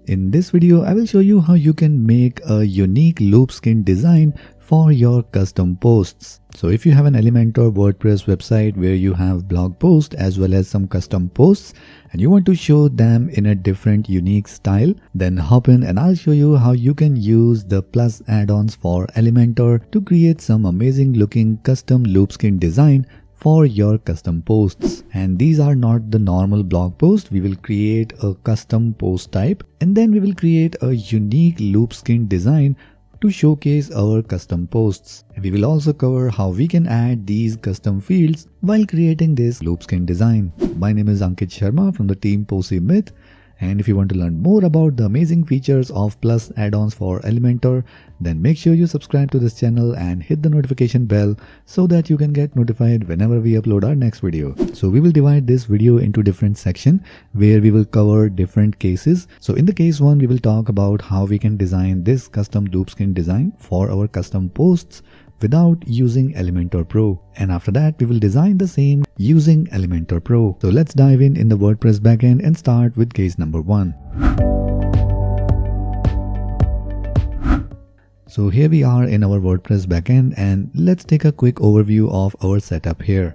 In this video, I will show you how you can make a unique loop skin design for your custom posts. So if you have an Elementor WordPress website where you have blog posts as well as some custom posts and you want to show them in a different unique style, then hop in and I'll show you how you can use the plus add-ons for Elementor to create some amazing looking custom loop skin design for your custom posts. And these are not the normal blog post. We will create a custom post type and then we will create a unique loop skin design to showcase our custom posts. We will also cover how we can add these custom fields while creating this loop skin design. My name is Ankit Sharma from the team Posi Myth. And if you want to learn more about the amazing features of plus add-ons for Elementor, then make sure you subscribe to this channel and hit the notification bell so that you can get notified whenever we upload our next video. So we will divide this video into different sections where we will cover different cases. So in the case 1, we will talk about how we can design this custom loop skin design for our custom posts without using Elementor Pro. And after that, we will design the same using Elementor Pro. So let's dive in the WordPress backend and start with case number 1. So here we are in our WordPress backend and let's take a quick overview of our setup here.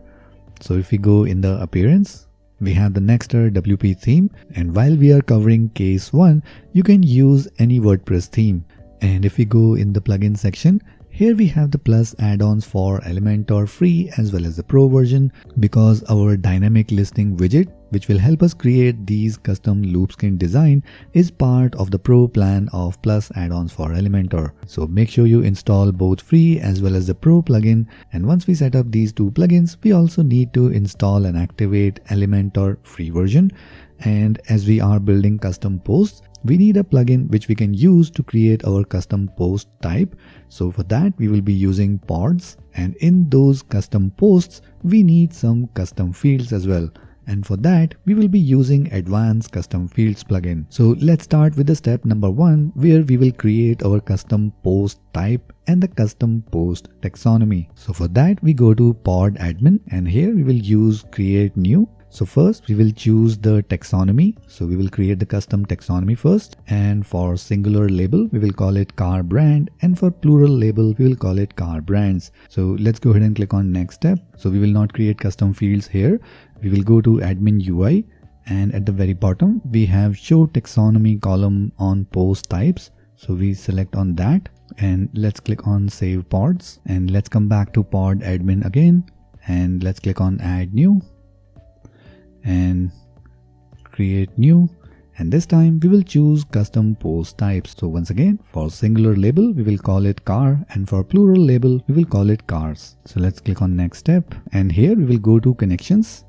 So if we go in the appearance, we have the Nexter WP theme, and while we are covering case 1, you can use any WordPress theme. And if we go in the plugin section, here we have the plus add-ons for Elementor Free as well as the Pro version, because our dynamic listing widget, which will help us create these custom loop skin design, is part of the Pro plan of plus add-ons for Elementor. So make sure you install both Free as well as the Pro plugin. And once we set up these two plugins, we also need to install and activate Elementor Free version. And as we are building custom posts, we need a plugin which we can use to create our custom post type. So for that, we will be using pods, and in those custom posts, we need some custom fields as well. And for that, we will be using advanced custom fields plugin. So let's start with the step number 1, where we will create our custom post type and the custom post taxonomy. So for that, we go to pod admin, and here we will use create new. So first we will choose the taxonomy. So we will create the custom taxonomy first, and for singular label we will call it car brand, and for plural label we will call it car brands. So let's go ahead and click on next step. So we will not create custom fields here. We will go to admin UI, and at the very bottom we have show taxonomy column on post types. So we select on that and let's click on save pods, and let's come back to pod admin again and let's click on add new and create new, and this time we will choose custom post types. So once again, for singular label we will call it car, and for plural label we will call it cars. So let's click on next step, and here we will go to connections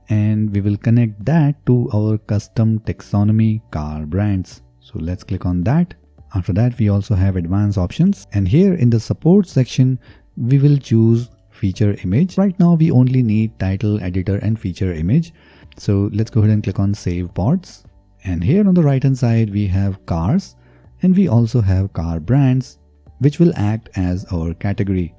and we will connect that to our custom taxonomy car brands. So let's click on that. After that, we also have advanced options, and here in the support section we will choose feature image. Right now we only need title, editor and feature image. So let's go ahead and click on save pods, and here on the right hand side we have cars, and we also have car brands which will act as our category.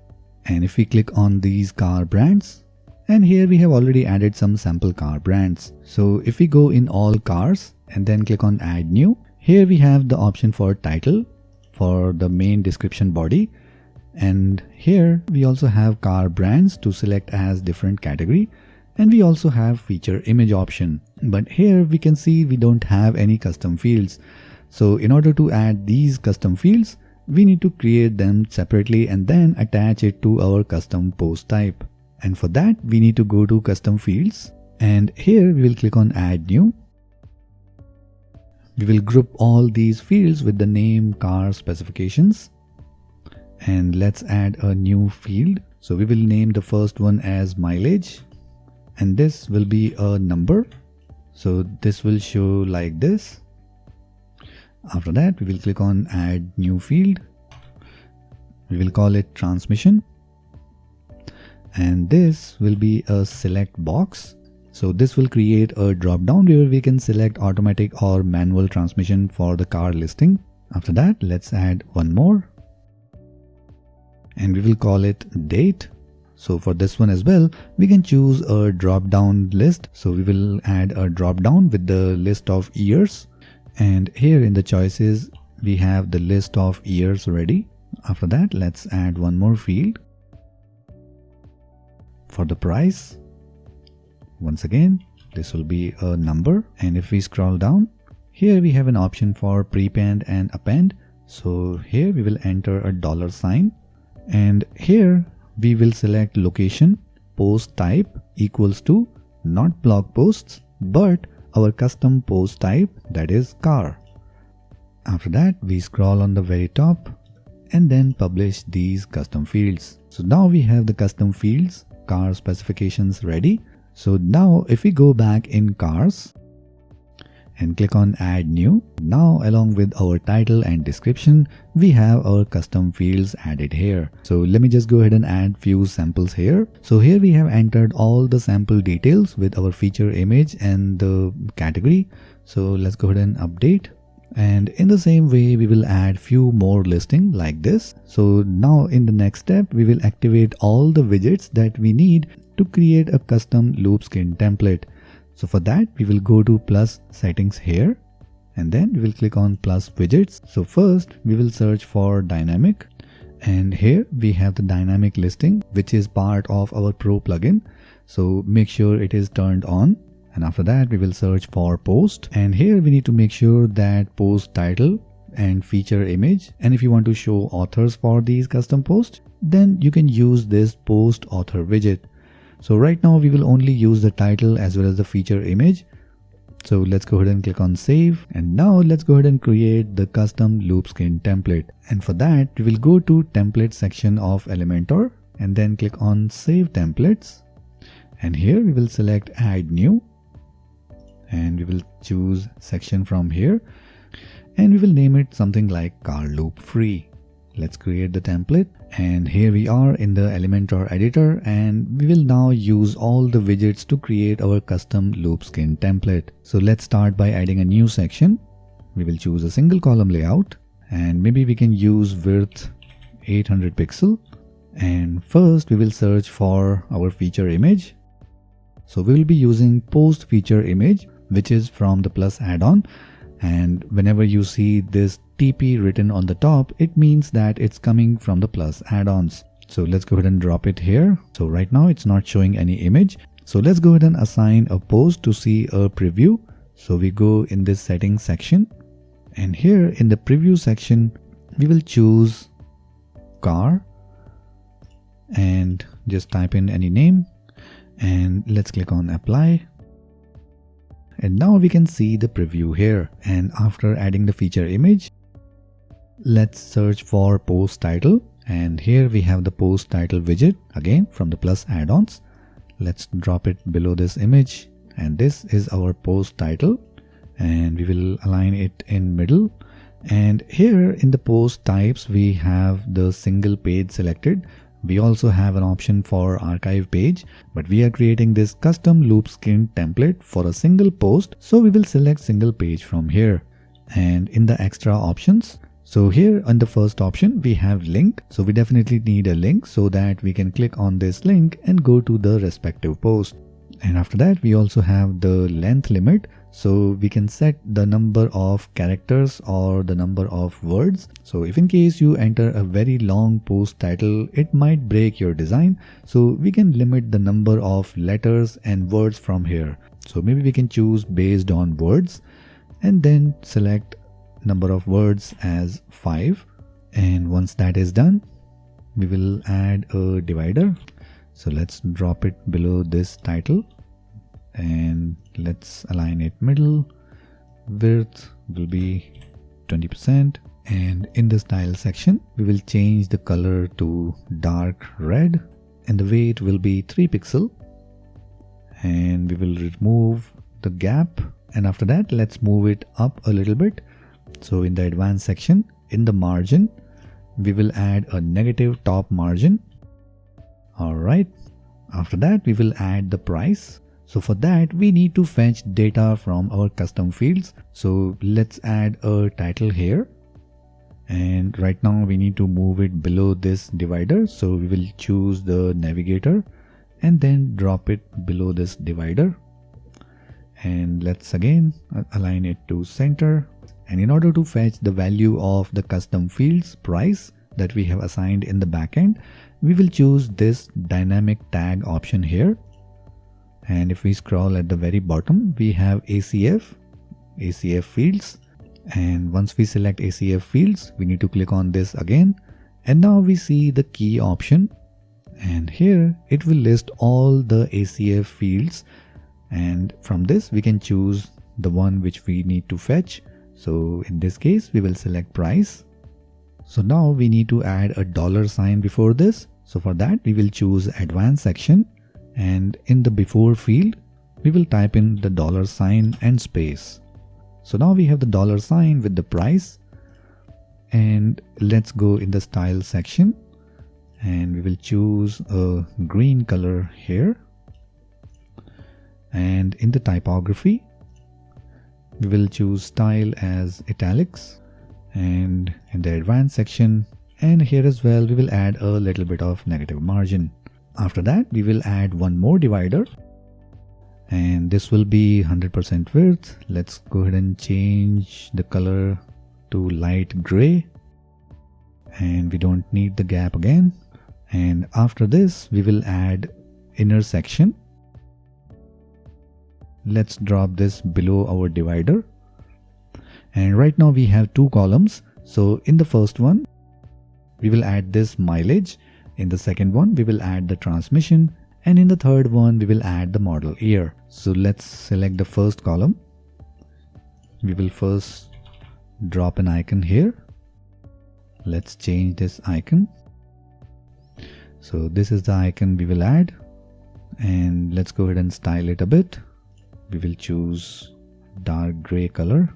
And if we click on these car brands, and here we have already added some sample car brands. So if we go in all cars and then click on add new, here we have the option for title for the main description body, and here we also have car brands to select as different category, and we also have feature image option. But here we can see we don't have any custom fields. So in order to add these custom fields, we need to create them separately and then attach it to our custom post type. And for that we need to go to custom fields, and here we will click on add new. We will group all these fields with the name car specifications, and let's add a new field. So we will name the first one as mileage, and this will be a number. So this will show like this. After that, we will click on add new field. We will call it transmission, and this will be a select box. So this will create a drop down where we can select automatic or manual transmission for the car listing. After that, let's add one more, and we will call it date. So for this one as well, we can choose a drop down list. So we will add a drop down with the list of years, And here in the choices, we have the list of years ready. After that, let's add one more field for the price. Once again, this will be a number. And if we scroll down, here we have an option for prepend and append. So here we will enter a $sign, and here we will select location, post type equals to not blog posts, but our custom post type, that is car. After that, we scroll on the very top and then publish these custom fields. So now we have the custom fields, car specifications ready. So now if we go back in cars and click on add new, now along with our title and description, we have our custom fields added here. So let me just go ahead and add few samples here. So here we have entered all the sample details with our feature image and the category. So let's go ahead and update. And in the same way, we will add few more listing like this. So now in the next step, we will activate all the widgets that we need to create a custom loop skin template. So for that, we will go to plus settings here, and then we will click on plus widgets. So first we will search for dynamic, and here we have the dynamic listing, which is part of our Pro plugin. So make sure it is turned on. And after that, we will search for post, and here we need to make sure that post title and feature image. And if you want to show authors for these custom posts, then you can use this post author widget. So right now we will only use the title as well as the feature image. So let's go ahead and click on save. And now let's go ahead and create the custom loop skin template. And for that, we will go to template section of Elementor and then click on save templates. And here we will select add new. And we will choose section from here, and we will name it something like car loop free. Let's create the template, and here we are in the Elementor editor, and we will now use all the widgets to create our custom loop skin template. So let's start by adding a new section. We will choose a single column layout, and maybe we can use width 800 pixel. And first we will search for our feature image. So we will be using post feature image, which is from the plus add-on. And whenever you see this TP written on the top, it means that it's coming from the plus add-ons. So let's go ahead and drop it here. So right now it's not showing any image. So let's go ahead and assign a post to see a preview. So we go in this settings section, and here in the preview section, we will choose car and just type in any name, and let's click on apply. And now we can see the preview here. And after adding the feature image, let's search for post title. And here we have the post title widget again from the plus add-ons. Let's drop it below this image. And this is our post title. And we will align it in middle. And here in the post types, we have the single page selected. We also have an option for archive page, but we are creating this custom loop skin template for a single post. So we will select single page from here. And in the extra options, so here on the first option, we have link. So we definitely need a link so that we can click on this link and go to the respective post. And after that, we also have the length limit. So we can set the number of characters or the number of words. So if in case you enter a very long post title, it might break your design. So we can limit the number of letters and words from here. So maybe we can choose based on words and then select number of words as 5. And once that is done, we will add a divider. So let's drop it below this title. And let's align it middle. Width will be 20%. And in the style section, we will change the color to dark red, and the weight will be 3 pixel. And we will remove the gap. And after that, let's move it up a little bit. So in the advanced section, in the margin, we will add a negative top margin. All right. After that, we will add the price. So for that, we need to fetch data from our custom fields. So let's add a title here. And right now we need to move it below this divider. So we will choose the navigator and then drop it below this divider. And let's again align it to center. And in order to fetch the value of the custom fields price that we have assigned in the backend, we will choose this dynamic tag option here. And if we scroll at the very bottom, we have ACF Fields. And once we select ACF Fields, we need to click on this again. And now we see the key option. And here it will list all the ACF fields. And from this, we can choose the one which we need to fetch. So in this case, we will select price. So now we need to add a $sign before this. So for that, we will choose advanced section. And in the before field, we will type in the $sign and space. So now we have the $sign with the price. And let's go in the style section. And we will choose a green color here. And in the typography, we will choose style as italics. And in the advanced section, and here as well, we will add a little bit of negative margin. After that, we will add one more divider. And this will be 100% width. Let's go ahead and change the color to light gray. And we don't need the gap again. And after this, we will add inner section. Let's drop this below our divider. And right now we have two columns. So in the first one, we will add this mileage. In the second one, we will add the transmission. And in the third one, we will add the model year. So let's select the first column. We will first drop an icon here. Let's change this icon. So this is the icon we will add. And let's go ahead and style it a bit. We will choose dark gray color.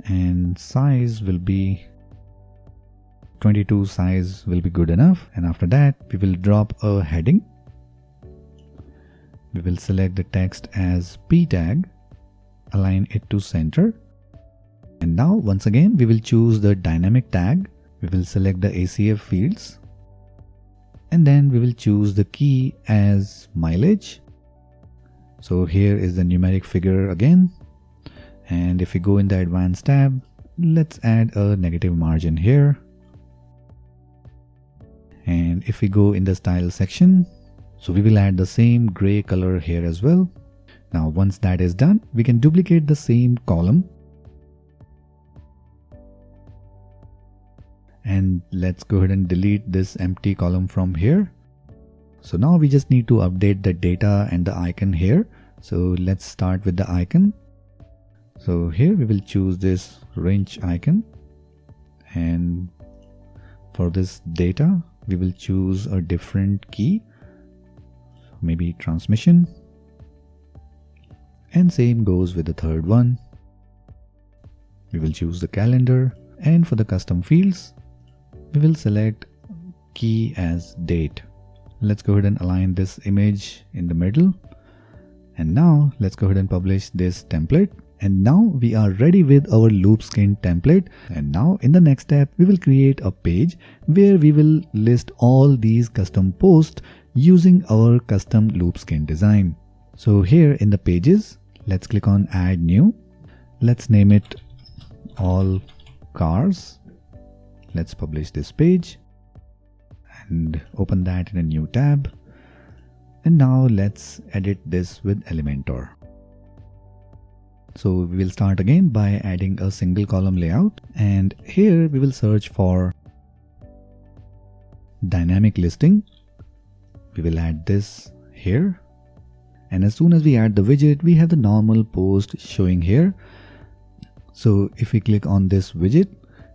And size will be 22 size will be good enough. And after that, we will drop a heading. We will select the text as P tag, align it to center. And now once again, we will choose the dynamic tag. We will select the ACF fields. And then we will choose the key as mileage. So here is the numeric figure again. And if we go in the advanced tab, let's add a negative margin here. And if we go in the style section, so we will add the same gray color here as well. Now once that is done, we can duplicate the same column. And let's go ahead and delete this empty column from here. So now we just need to update the data and the icon here. So let's start with the icon. So here we will choose this wrench icon. And for this data, we will choose a different key. Maybe transmission. And same goes with the third one. We will choose the calendar. And for the custom fields, we will select key as date. Let's go ahead and align this image in the middle. And now let's go ahead and publish this template. And now we are ready with our loop skin template. And now in the next step, we will create a page where we will list all these custom posts using our custom loop skin design. So here in the pages, let's click on add new. Let's name it all cars. Let's publish this page and open that in a new tab. And now let's edit this with Elementor. So we will start again by adding a single column layout. And here we will search for dynamic listing. We will add this here. And as soon as we add the widget, we have the normal post showing here. So if we click on this widget,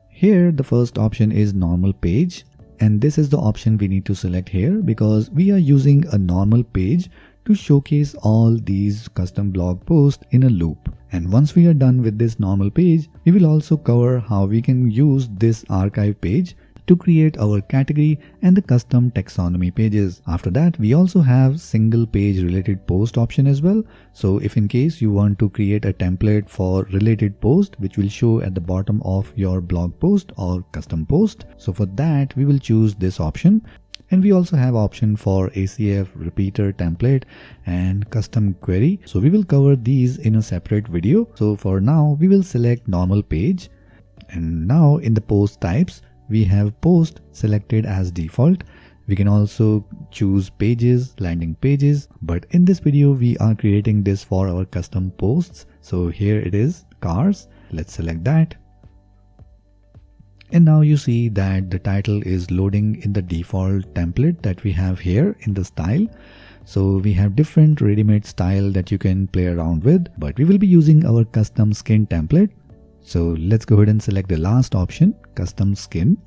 here the first option is normal page. And this is the option we need to select here because we are using a normal page to showcase all these custom blog posts in a loop. And once we are done with this normal page, we will also cover how we can use this archive page to create our category and the custom taxonomy pages. After that, we also have single page related post option as well. So if in case you want to create a template for related post, which will show at the bottom of your blog post or custom post. So for that, we will choose this option. and we also have option for ACF repeater template and custom query. So we will cover these in a separate video. So for now we will select normal page, and now in the post types we have post selected as default. We can also choose pages, landing pages, but in this video we are creating this for our custom posts. So here it is, cars. Let's select that. And now you see that the title is loading in the default template that we have here in the style. So we have different ready-made style that you can play around with, but we will be using our custom skin template. So let's go ahead and select the last option, custom skin.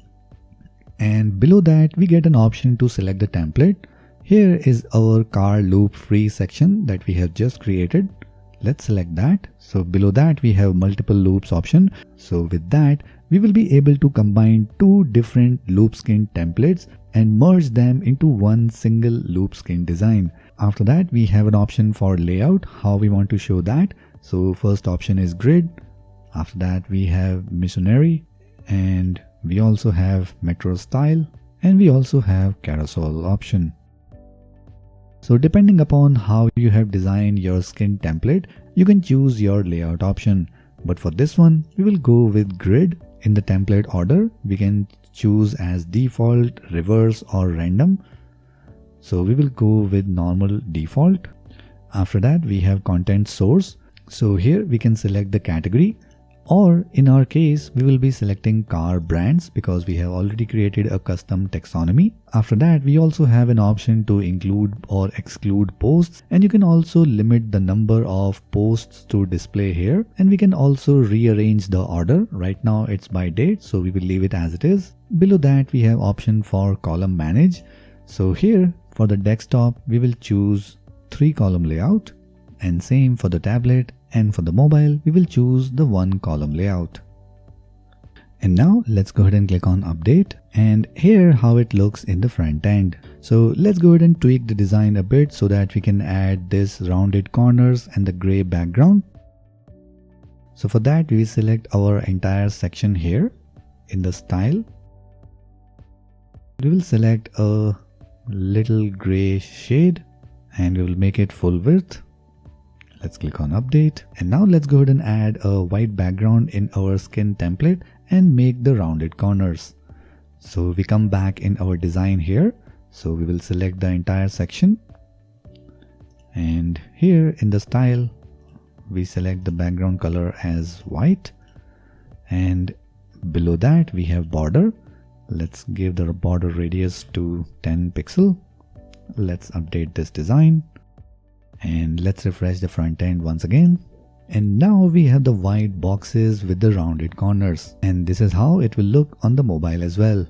And below that we get an option to select the template. Here is our car loop free section that we have just created. Let's select that. So below that we have multiple loops option. So with that we will be able to combine two different loop skin templates and merge them into one single loop skin design. After that we have an option for layout, how we want to show that. So first option is grid. After that we have missionary, and we also have metro style, and we also have carousel option. So depending upon how you have designed your skin template, you can choose your layout option. But for this one, we will go with grid. In the template order, we can choose as default, reverse or random. So we will go with normal default. After that, we have content source. So here we can select the category, or in our case, we will be selecting car brands because we have already created a custom taxonomy. After that, we also have an option to include or exclude posts, and you can also limit the number of posts to display here. And we can also rearrange the order. Right now it's by date, so we will leave it as it is. Below that, we have option for column manage. So here for the desktop, we will choose 3-column layout, and same for the tablet. And for the mobile, we will choose the 1-column layout. And now let's go ahead and click on update, and here how it looks in the front end. So let's go ahead and tweak the design a bit so that we can add this rounded corners and the gray background. So for that we will select our entire section here in the style. We will select a little gray shade and we will make it full width. Let's click on update, and now let's go ahead and add a white background in our skin template and make the rounded corners. So we come back in our design here. So we will select the entire section, and here in the style we select the background color as white, and below that we have border. Let's give the border radius to 10 pixel. Let's update this design. And let's refresh the front end once again. And now we have the white boxes with the rounded corners. And this is how it will look on the mobile as well.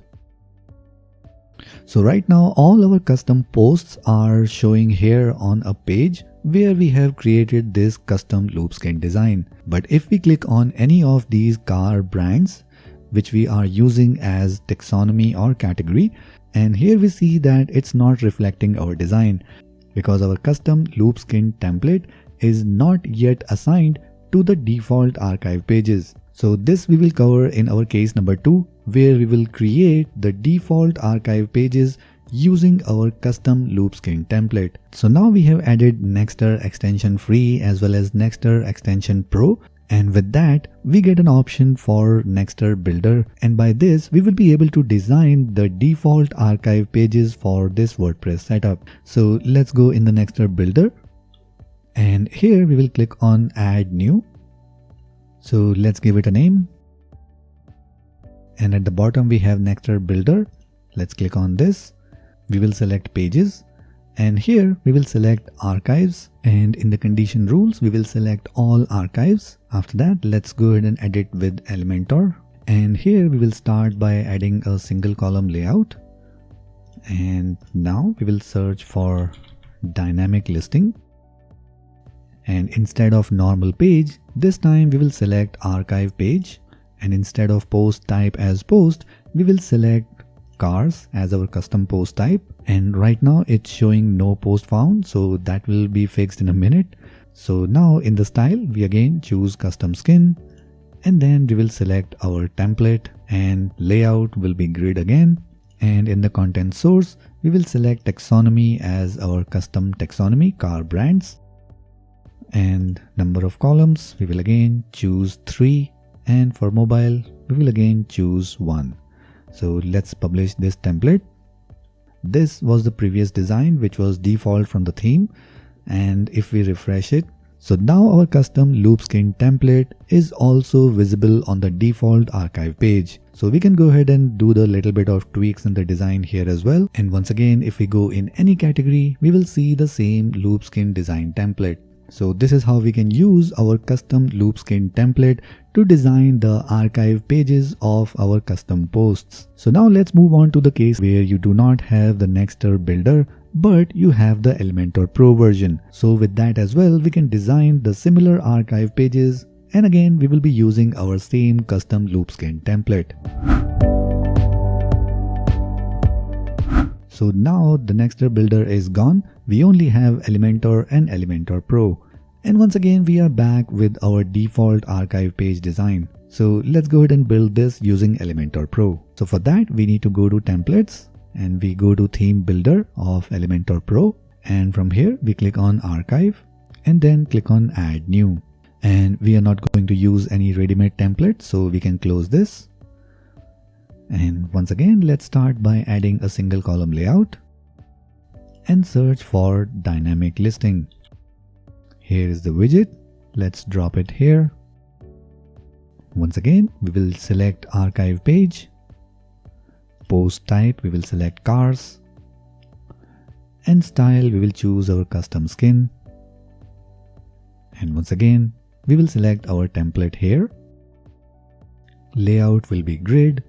So right now all our custom posts are showing here on a page where we have created this custom loop skin design. But if we click on any of these car brands, which we are using as taxonomy or category, and here we see that it's not reflecting our design, because our custom loop skin template is not yet assigned to the default archive pages. So this we will cover in our case number 2, where we will create the default archive pages using our custom loop skin template. So now we have added Nexter extension free as well as Nexter extension pro. And with that, we get an option for Nexter Builder, and by this we will be able to design the default archive pages for this WordPress setup. So let's go in the Nexter Builder, and here we will click on Add New. So let's give it a name, and at the bottom we have Nexter Builder. Let's click on this. We will select Pages, and here we will select Archives, and in the condition rules we will select all archives. After that, let's go ahead and edit with Elementor, and here we will start by adding a single column layout, and now we will search for dynamic listing, and instead of normal page, this time we will select archive page, and instead of post type as post, we will select cars as our custom post type. And right now it's showing no post found, so that will be fixed in a minute. So now in the style we again choose custom skin, and then we will select our template, and layout will be grid again, and in the content source we will select taxonomy as our custom taxonomy car brands. And number of columns, we will again choose 3. And for mobile, we will again choose 1. So let's publish this template. This was the previous design which was default from the theme. And if we refresh it, so now our custom loop skin template is also visible on the default archive page. So we can go ahead and do the little bit of tweaks in the design here as well. And once again, if we go in any category, we will see the same loop skin design template. So this is how we can use our custom loop skin template to design the archive pages of our custom posts. So now let's move on to the case where you do not have the Nexter builder, but you have the Elementor Pro version. So with that as well, we can design the similar archive pages. And again, we will be using our same custom loop skin template. So now the Nexter builder is gone. We only have Elementor and Elementor Pro. And once again, we are back with our default archive page design. So let's go ahead and build this using Elementor Pro. So for that, we need to go to templates and we go to theme builder of Elementor Pro. And from here, we click on archive and then click on add new. And we are not going to use any ready-made template, so we can close this. And once again, let's start by adding a single column layout and search for dynamic listing. Here is the widget. Let's drop it here. Once again, we will select archive page. Post type, we will select cars. And style, we will choose our custom skin. And once again, we will select our template here. Layout will be grid.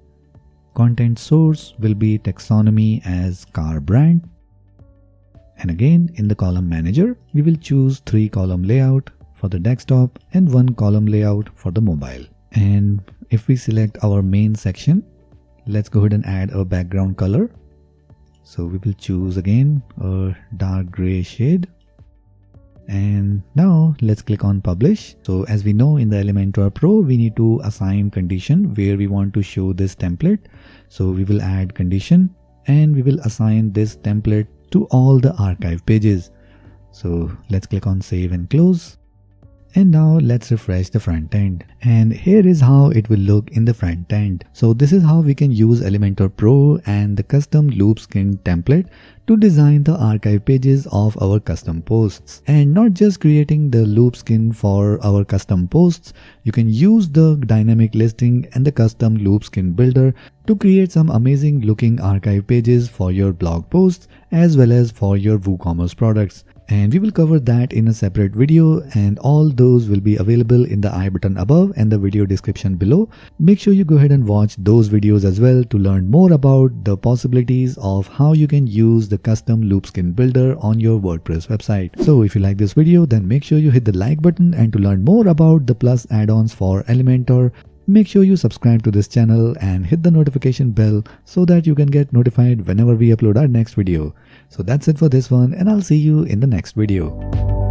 Content source will be taxonomy as car brand. And again, in the column manager, we will choose 3 column layout for the desktop and 1 column layout for the mobile. And if we select our main section, let's go ahead and add a background color. So we will choose again a dark gray shade. And now let's click on publish. So as we know in the Elementor Pro, we need to assign condition where we want to show this template. So we will add condition and we will assign this template to all the archive pages. So let's click on save and close. And now let's refresh the front end. And here is how it will look in the front end. So this is how we can use Elementor Pro and the custom loop skin template to design the archive pages of our custom posts. And not just creating the loop skin for our custom posts, you can use the dynamic listing and the custom loop skin builder to create some amazing looking archive pages for your blog posts as well as for your WooCommerce products. And we will cover that in a separate video, and all those will be available in the I button above and the video description below. Make sure you go ahead and watch those videos as well to learn more about the possibilities of how you can use the custom loop skin builder on your WordPress website. So if you like this video, then make sure you hit the like button, and to learn more about the Plus add-ons for Elementor, make sure you subscribe to this channel and hit the notification bell so that you can get notified whenever we upload our next video. So that's it for this one, and I'll see you in the next video.